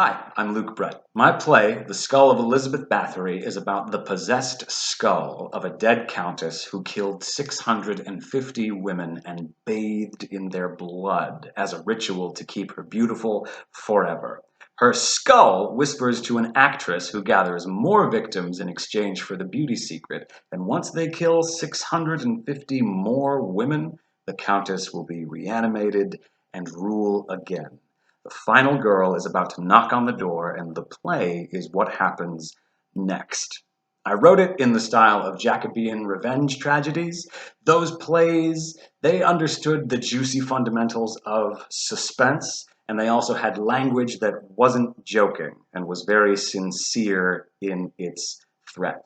Hi, I'm Luke Brett. My play, The Skull of Elizabeth Bathory, is about the possessed skull of a dead countess who killed 650 women and bathed in their blood as a ritual to keep her beautiful forever. Her skull whispers to an actress who gathers more victims in exchange for the beauty secret, and once they kill 650 more women, the countess will be reanimated and rule again. The final girl is about to knock on the door, and the play is what happens next. I wrote it in the style of Jacobian revenge tragedies. Those plays, they understood the juicy fundamentals of suspense, and they also had language that wasn't joking and was very sincere in its threat.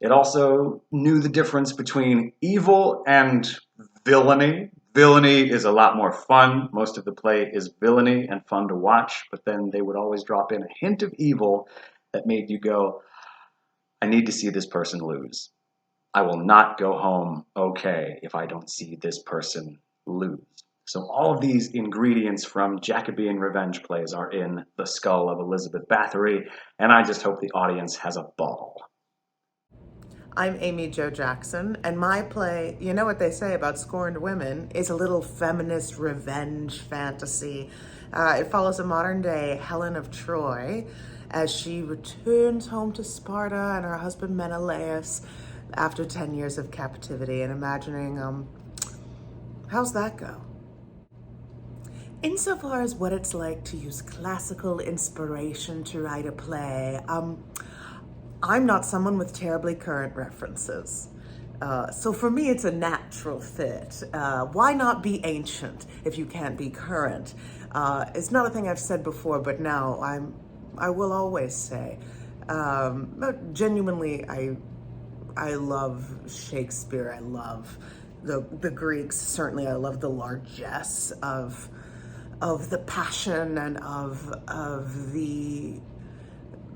It also knew the difference between evil and villainy. Villainy is a lot more fun. Most of the play is villainy and fun to watch, but then they would always drop in a hint of evil that made you go, I need to see this person lose. I will not go home okay if I don't see this person lose. So all of these ingredients from Jacobean revenge plays are in The Skull of Elizabeth Bathory, and I just hope the audience has a ball. I'm Amy Jo Jackson, and my play, you know what they say about scorned women, is a little feminist revenge fantasy. It follows a modern-day Helen of Troy as she returns home to Sparta and her husband Menelaus after 10 years of captivity, and imagining, how's that go? Insofar as what it's like to use classical inspiration to write a play, I'm not someone with terribly current references. So for me, it's a natural fit. Why not be ancient if you can't be current? It's not a thing I've said before, but now I will always say. But genuinely, I love Shakespeare. I love the Greeks. Certainly, I love the largesse of the passion and of the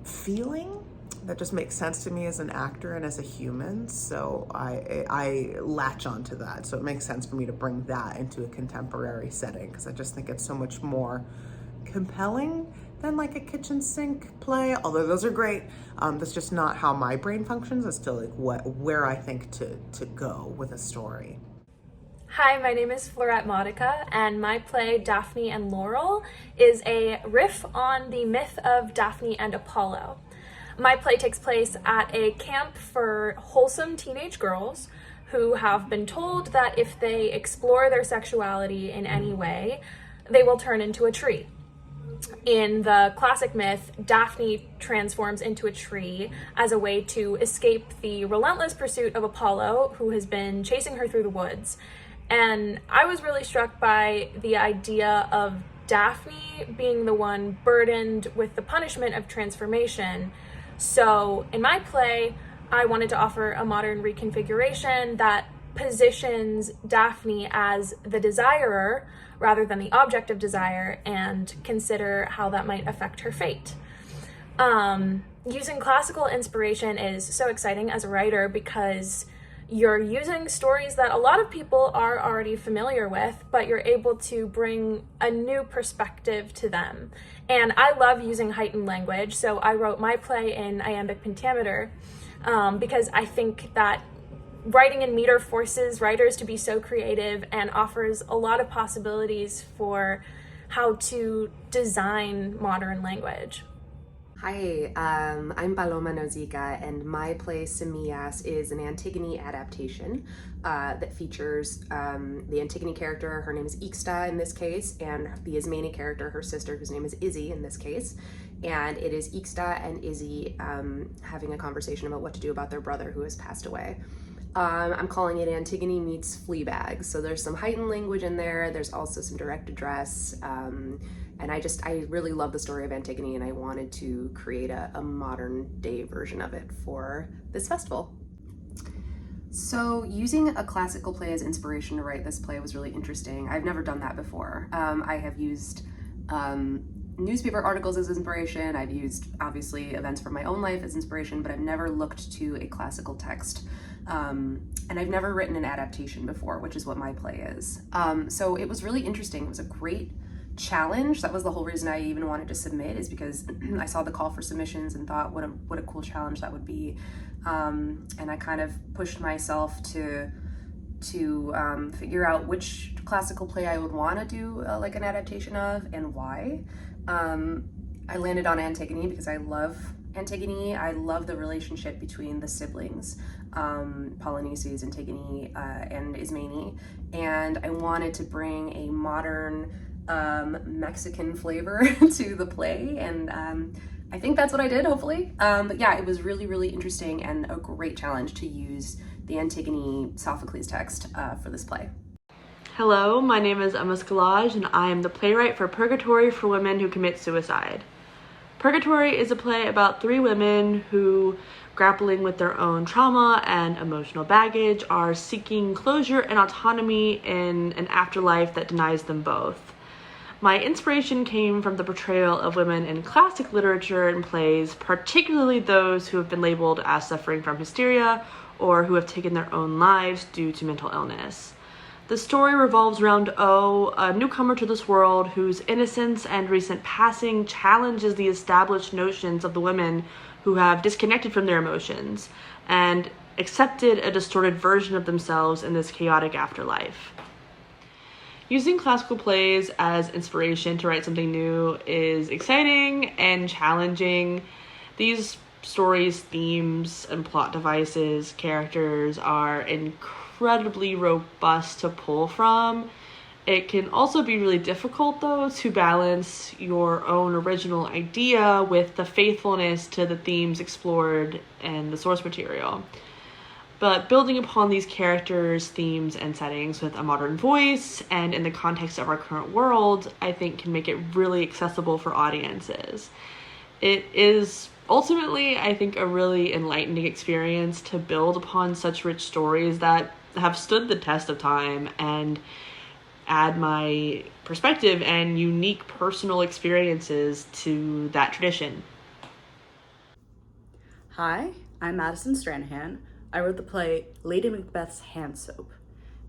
feeling that just makes sense to me as an actor and as a human. So I latch onto that. So it makes sense for me to bring that into a contemporary setting, because I just think it's so much more compelling than like a kitchen sink play, although those are great. That's just not how my brain functions. It's still like where I think to go with a story. Hi, my name is Fleurette Modica, and my play Daphne and Laurel is a riff on the myth of Daphne and Apollo. My play takes place at a camp for wholesome teenage girls who have been told that if they explore their sexuality in any way, they will turn into a tree. In the classic myth, Daphne transforms into a tree as a way to escape the relentless pursuit of Apollo, who has been chasing her through the woods. And I was really struck by the idea of Daphne being the one burdened with the punishment of transformation. So in my play, I wanted to offer a modern reconfiguration that positions Daphne as the desirer rather than the object of desire, and consider how that might affect her fate. Using classical inspiration is so exciting as a writer because you're using stories that a lot of people are already familiar with, but you're able to bring a new perspective to them. And I love using heightened language, so I wrote my play in iambic pentameter because I think that writing in meter forces writers to be so creative and offers a lot of possibilities for how to design modern language. Hi, I'm Paloma Nozicka, and my play Semillas is an Antigone adaptation that features the Antigone character. Her name is Ixta in this case, and the Ismene character, her sister, whose name is Izzy in this case. And it is Ixta and Izzy having a conversation about what to do about their brother who has passed away. I'm calling it Antigone meets Fleabag. So there's some heightened language in there. There's also some direct address. And I really love the story of Antigone, and I wanted to create a modern day version of it for this festival. So using a classical play as inspiration to write this play was really interesting. I've never done that before. I have used newspaper articles as inspiration. I've used, obviously, events from my own life as inspiration, but I've never looked to a classical text. And I've never written an adaptation before, which is what my play is. So it was really interesting. It was a great challenge. That was the whole reason I even wanted to submit, is because I saw the call for submissions and thought what a cool challenge that would be. And I kind of pushed myself to figure out which classical play I would want to do like an adaptation of, and why. I landed on Antigone because I love Antigone. I love the relationship between the siblings, Polyneices, Antigone, and Ismene, and I wanted to bring a modern Mexican flavor to the play, and I think that's what I did, hopefully. But yeah, it was really, really interesting and a great challenge to use the Antigone Sophocles text for this play. Hello, my name is Emma Schillage, and I am the playwright for Purgatory for Women Who Commit Suicide. Purgatory is a play about 3 women who, grappling with their own trauma and emotional baggage, are seeking closure and autonomy in an afterlife that denies them both. My inspiration came from the portrayal of women in classic literature and plays, particularly those who have been labeled as suffering from hysteria or who have taken their own lives due to mental illness. The story revolves around O, a newcomer to this world whose innocence and recent passing challenges the established notions of the women who have disconnected from their emotions and accepted a distorted version of themselves in this chaotic afterlife. Using classical plays as inspiration to write something new is exciting and challenging. These stories, themes, and plot devices, characters are incredibly robust to pull from. It can also be really difficult, though, to balance your own original idea with the faithfulness to the themes explored in the source material. But building upon these characters, themes, and settings with a modern voice and in the context of our current world, I think can make it really accessible for audiences. It is ultimately, I think, a really enlightening experience to build upon such rich stories that have stood the test of time and add my perspective and unique personal experiences to that tradition. Hi, I'm Madison Stranahan. I wrote the play Lady Macbeth's Hand Soap,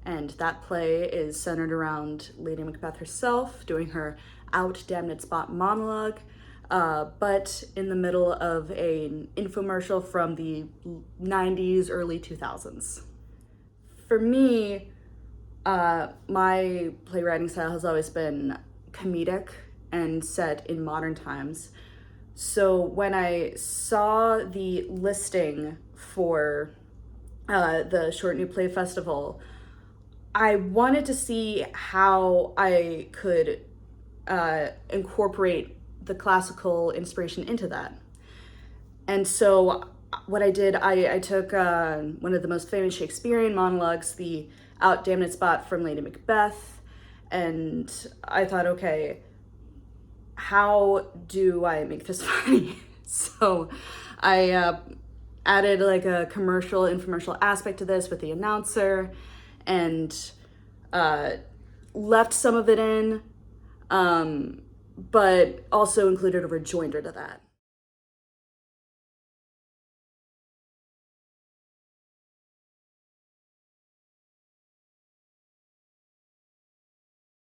and that play is centered around Lady Macbeth herself doing her out damn it spot monologue, but in the middle of an infomercial from the 90s, early 2000s. For me, my playwriting style has always been comedic and set in modern times. So when I saw the listing for the Short New Play Festival, I wanted to see how I could incorporate the classical inspiration into that. And so what I did, I took one of the most famous Shakespearean monologues, the out damn it spot from Lady Macbeth, and I thought, okay, how do I make this funny? So I added like a infomercial aspect to this with the announcer, and left some of it in, but also included a rejoinder to that.